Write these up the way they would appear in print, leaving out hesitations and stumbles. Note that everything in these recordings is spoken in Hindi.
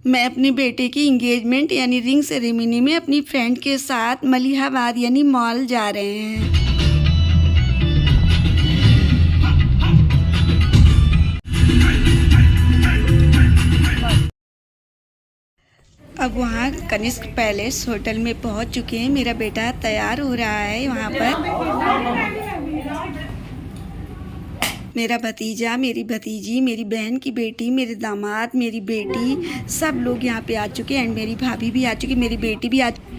मैं अपने बेटे की इंगेजमेंट यानी रिंग सेरेमनी में अपनी फ्रेंड के साथ मलिहाबाद यानी मॉल जा रहे हैं। अब वहाँ कनिष्क पैलेस होटल में पहुँच चुके हैं। मेरा बेटा तैयार हो रहा है वहाँ पर। मेरा भतीजा, मेरी भतीजी, मेरी बहन की बेटी, मेरे दामाद, मेरी बेटी, सब लोग यहाँ पे आ चुके हैं एंड मेरी भाभी भी आ चुकी, मेरी बेटी भी आ चुकी।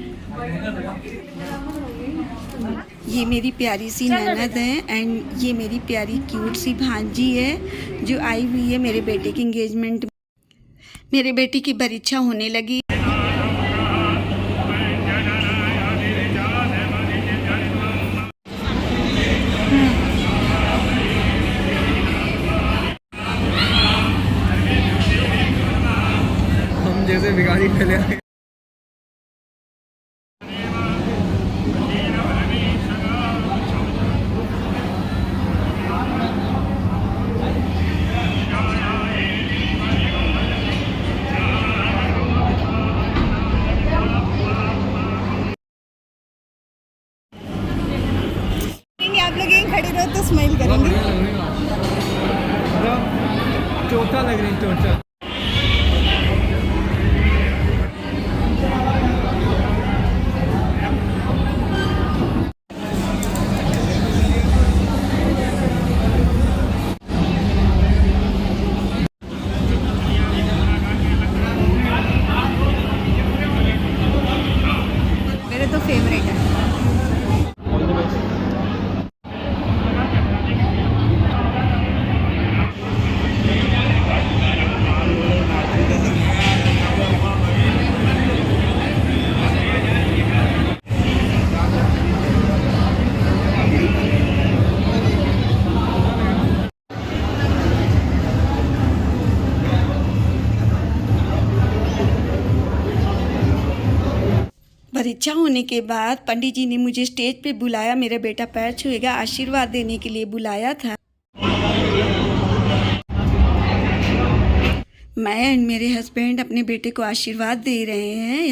ये मेरी प्यारी सी ननद है एंड ये मेरी प्यारी क्यूट सी भांजी है जो आई हुई है मेरे बेटे की इंगेजमेंट। मेरे बेटी की परीक्षा होने लगी। हम जैसे भिखारी पहले आए। आप लोग यहीं खड़े रहो तो स्माइल करेंगे। चौथा लग रही चौथा। मेरे तो फेवरेट है। परीक्षा होने के बाद पंडित जी ने मुझे स्टेज पे बुलाया। मेरा बेटा पैर छुएगा, आशीर्वाद देने के लिए बुलाया था। मैं एंड मेरे हस्बैंड अपने बेटे को आशीर्वाद दे रहे हैं।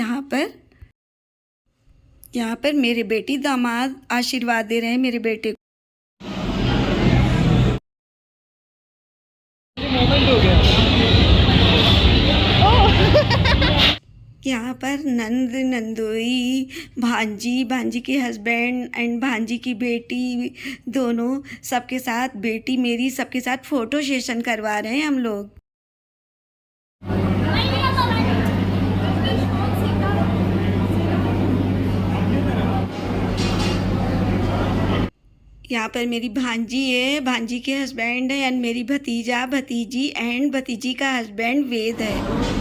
यहाँ पर मेरे बेटी दामाद आशीर्वाद दे रहे हैं मेरे बेटे को। मोमेंट हो गया। यहाँ पर नंद, नंदोई, भांजी के हस्बैंड एंड भांजी की बेटी, दोनों सबके साथ, बेटी मेरी सबके साथ फ़ोटो सेशन करवा रहे हैं हम लोग। यहाँ पर मेरी भांजी है, भांजी के हस्बैंड है एंड मेरी भतीजा, भतीजी एंड भतीजी का हस्बैंड वेद है।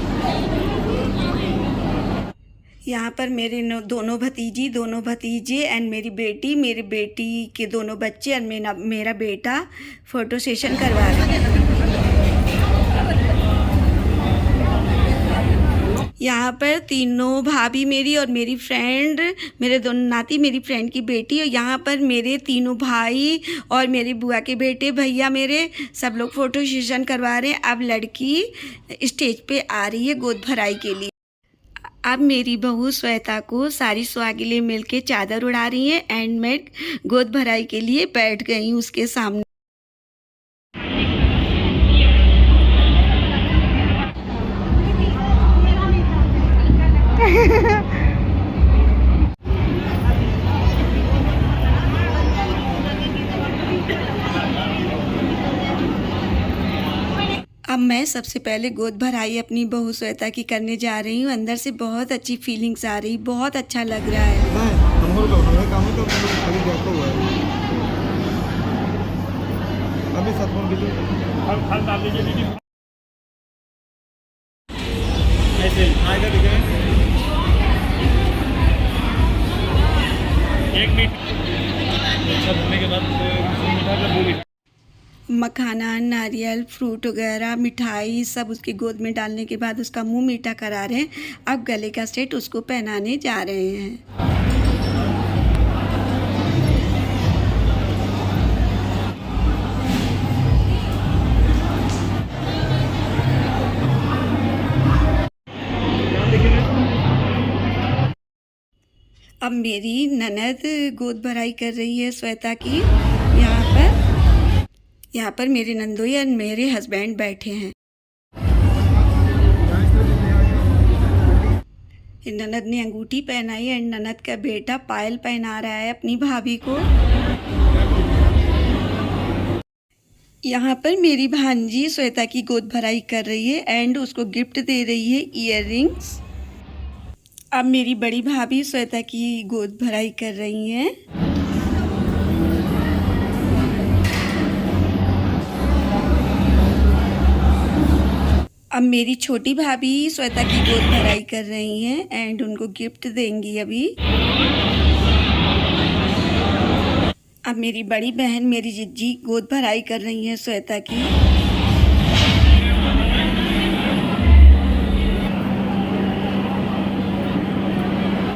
यहाँ पर मेरे दोनों भतीजी, दोनों भतीजे एंड मेरी बेटी, मेरी बेटी के दोनों बच्चे और मेरा बेटा फ़ोटो सेशन करवा रहे हैं। यहाँ पर तीनों भाभी मेरी और मेरी फ्रेंड, मेरे दोनों नाती, मेरी फ्रेंड की बेटी, और यहाँ पर मेरे तीनों भाई और मेरी बुआ के बेटे, भैया मेरे, सब लोग फ़ोटो सेशन करवा रहे हैं। अब लड़की स्टेज पे आ रही है गोद भराई के लिए। अब मेरी बहू श्वेता को सारी सुहागिनें मिलके चादर उड़ा रही हैं एंड मैं गोद भराई के लिए बैठ गई हूँ उसके सामने। अब मैं सबसे पहले गोद भराई अपनी बहू श्वेता की करने जा रही हूँ। अंदर से बहुत अच्छी फीलिंग्स आ रही, बहुत अच्छा लग रहा है। एक मिनट के बाद मखाना, नारियल, फ्रूट वगैरह, मिठाई सब उसकी गोद में डालने के बाद उसका मुंह मीठा करा रहे हैं। अब गले का सेट उसको पहनाने जा रहे हैं। अब मेरी ननद गोद भराई कर रही है श्वेता की। यहाँ पर मेरे नंदोई और मेरे हस्बैंड बैठे हैं। ननद ने अंगूठी पहनाई है। ननद का बेटा पायल पहना रहा है अपनी भाभी को। यहाँ पर मेरी भांजी श्वेता की गोद भराई कर रही है एंड उसको गिफ्ट दे रही है ईयररिंग्स। अब मेरी बड़ी भाभी श्वेता की गोद भराई कर रही हैं। अब मेरी छोटी भाभी श्वेता की गोद भराई कर रही हैं एंड उनको गिफ्ट देंगी अभी। अब मेरी बड़ी बहन मेरी जिज्जी गोद भराई कर रही हैं श्वेता की।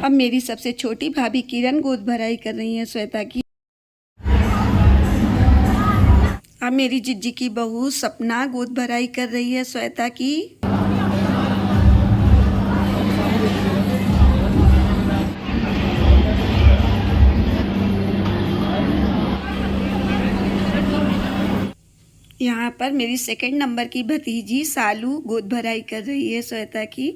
अब मेरी सबसे छोटी भाभी किरण गोद भराई कर रही हैं श्वेता की। अब मेरी जिज्जी की बहू सपना गोद भराई कर रही है श्वेता की। यहाँ पर मेरी सेकंड नंबर की भतीजी सालू गोद भराई कर रही है श्वेता की।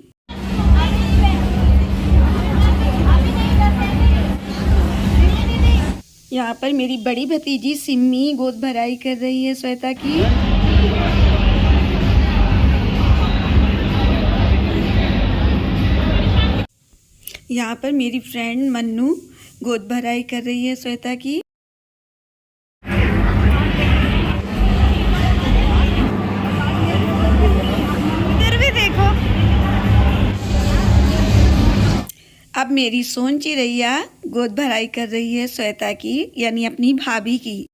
यहाँ पर मेरी बड़ी भतीजी सिम्मी गोद भराई कर रही है श्वेता की। यहाँ पर मेरी फ्रेंड मन्नू गोद भराई कर रही है श्वेता की। इधर भी देखो। अब मेरी सोन चिरैया गोद भराई कर रही है श्वेता की, यानी अपनी भाभी की।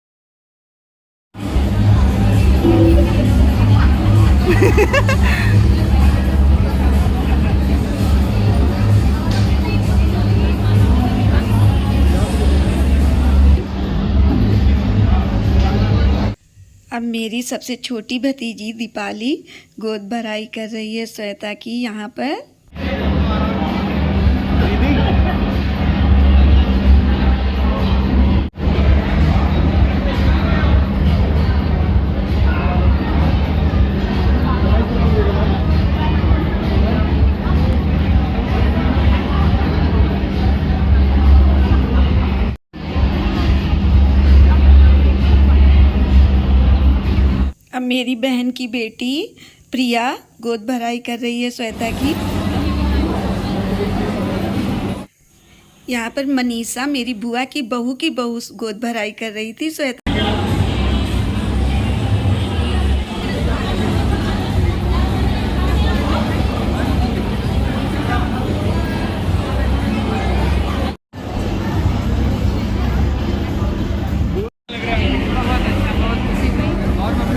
अब मेरी सबसे छोटी भतीजी दीपाली गोद भराई कर रही है श्वेता की यहाँ पर। अब मेरी बहन की बेटी प्रिया गोद भराई कर रही है श्वेता की। यहाँ पर मनीषा मेरी बुआ की बहू गोद भराई कर रही थी श्वेता।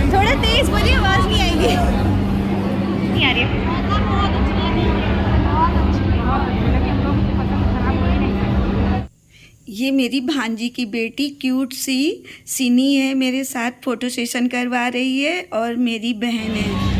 थोड़ा तेज बोलिए, आवाज नहीं आएगी। नहीं आ रही है। ये मेरी भांजी की बेटी क्यूट सी सिनी है, मेरे साथ फोटो सेशन करवा रही है और मेरी बहन है।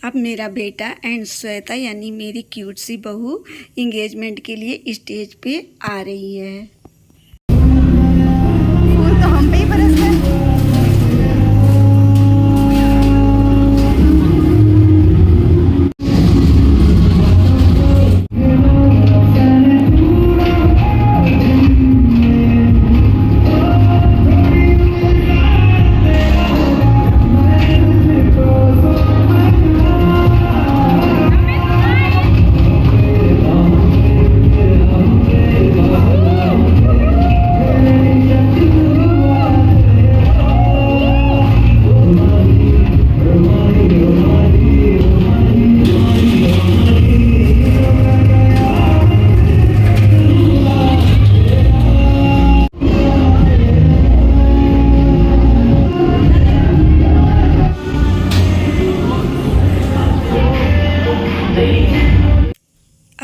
अब मेरा बेटा एंड श्वेता यानी मेरी क्यूट सी बहू इंगेजमेंट के लिए स्टेज पे आ रही है। फूल तो हम पे ही बरस गए।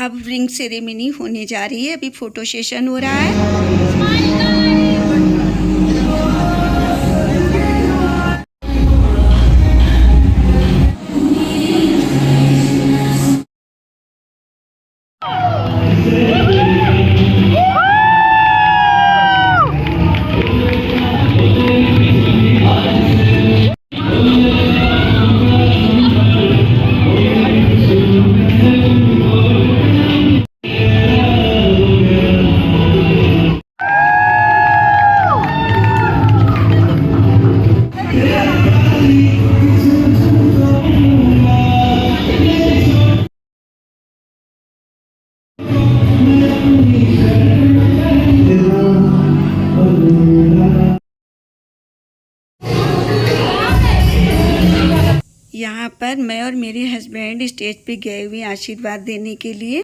अब रिंग सेरेमनी होने जा रही है, अभी फ़ोटो सेशन हो रहा है। यहाँ पर मैं और मेरे हस्बैंड स्टेज पे गए हुए आशीर्वाद देने के लिए।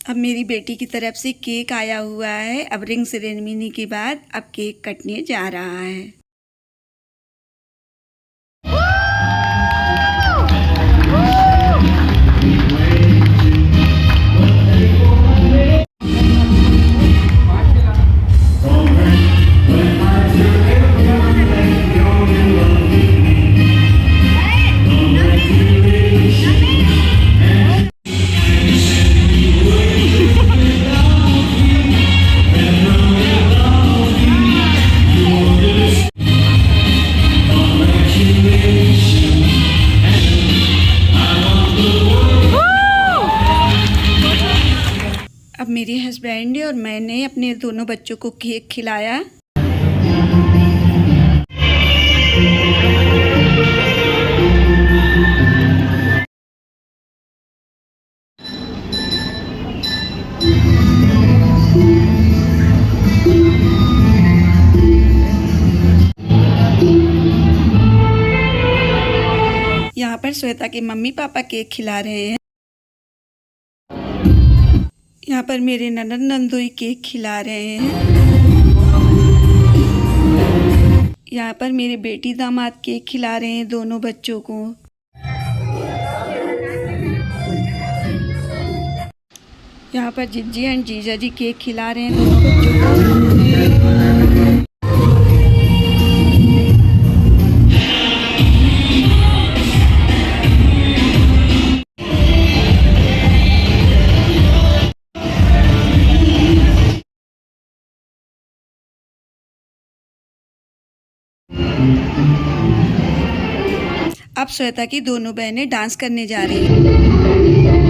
अब मेरी बेटी की तरफ से केक आया हुआ है। अब रिंग सेरेमनी के बाद अब केक कटने जा रहा है। अब मेरे हस्बैंड और मैंने अपने दोनों बच्चों को केक खिलाया। यहाँ पर श्वेता के मम्मी पापा केक खिला रहे हैं। यहाँ पर मेरे ननद नंदोई केक खिला रहे हैं। यहाँ पर मेरे बेटी दामाद केक खिला रहे हैं दोनों बच्चों को। यहाँ पर जिज्जी एंड जीजा जी केक खिला रहे हैं दोनों बच्चों को। अब श्वेता की दोनों बहनें डांस करने जा रही हैं।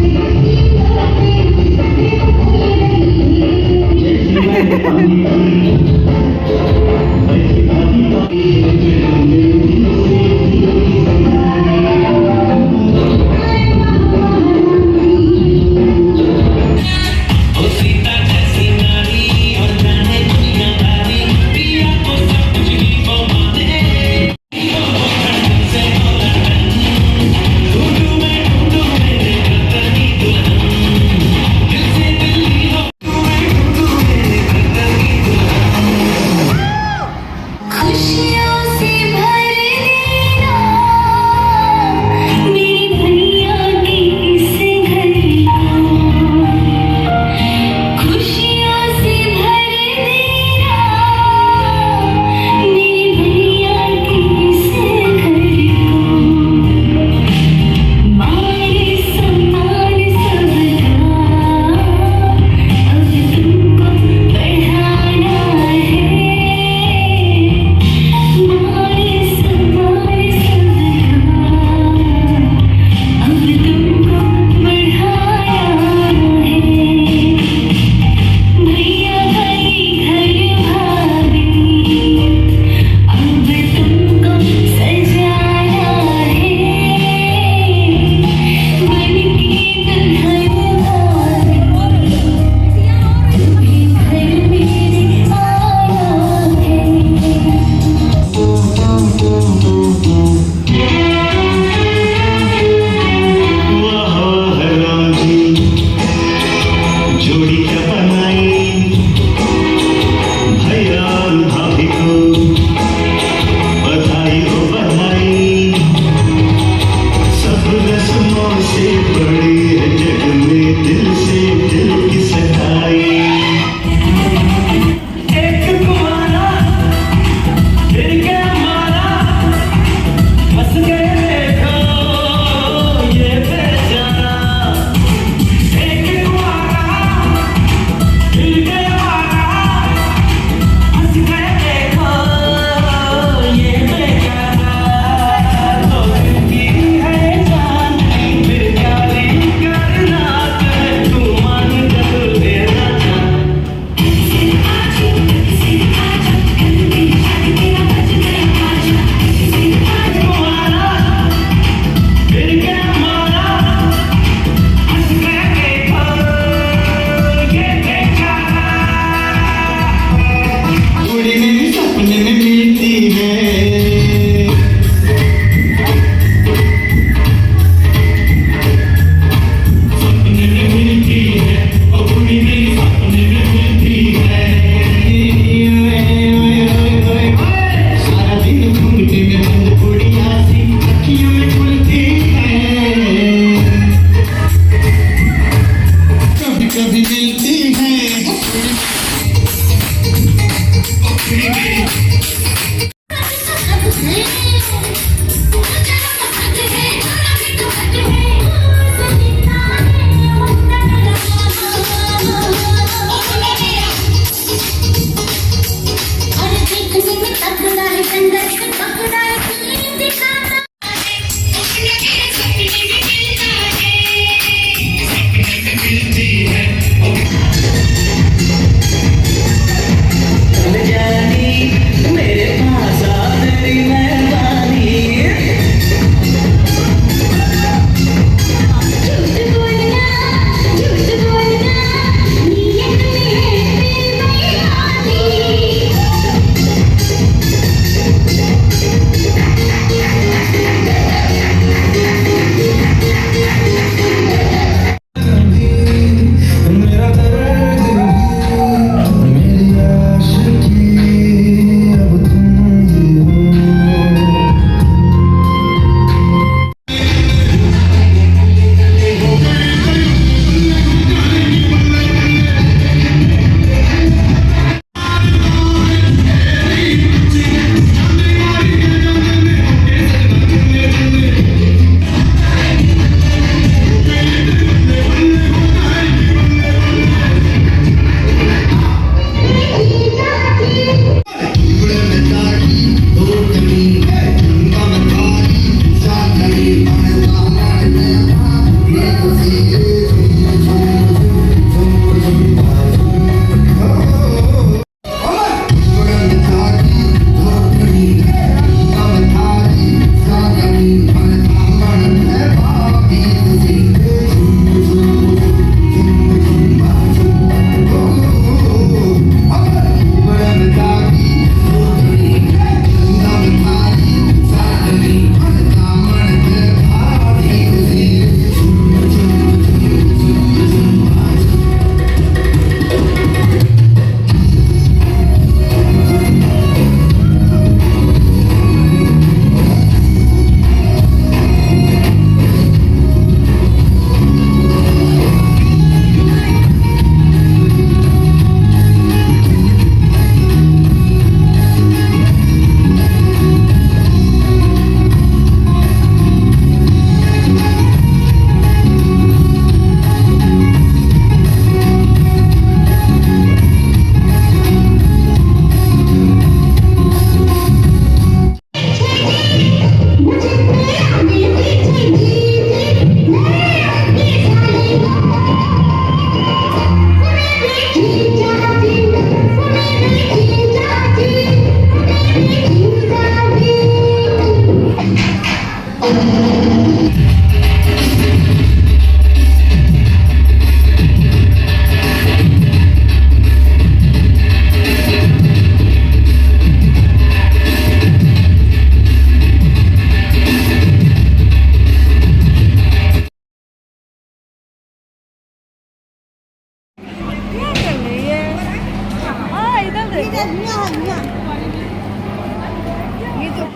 ये तो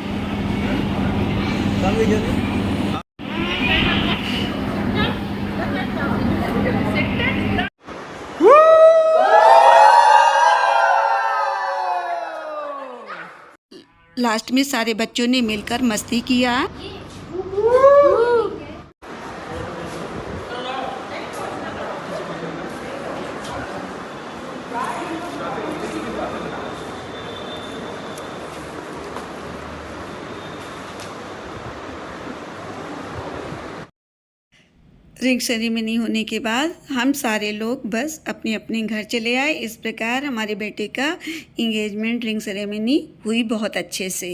कल भी गए लास्ट में सारे बच्चों ने मिलकर मस्ती किया। रिंग सेरेमनी होने के बाद हम सारे लोग बस अपने अपने घर चले आए। इस प्रकार हमारे बेटे का इंगेजमेंट रिंग सेरेमनी हुई बहुत अच्छे से।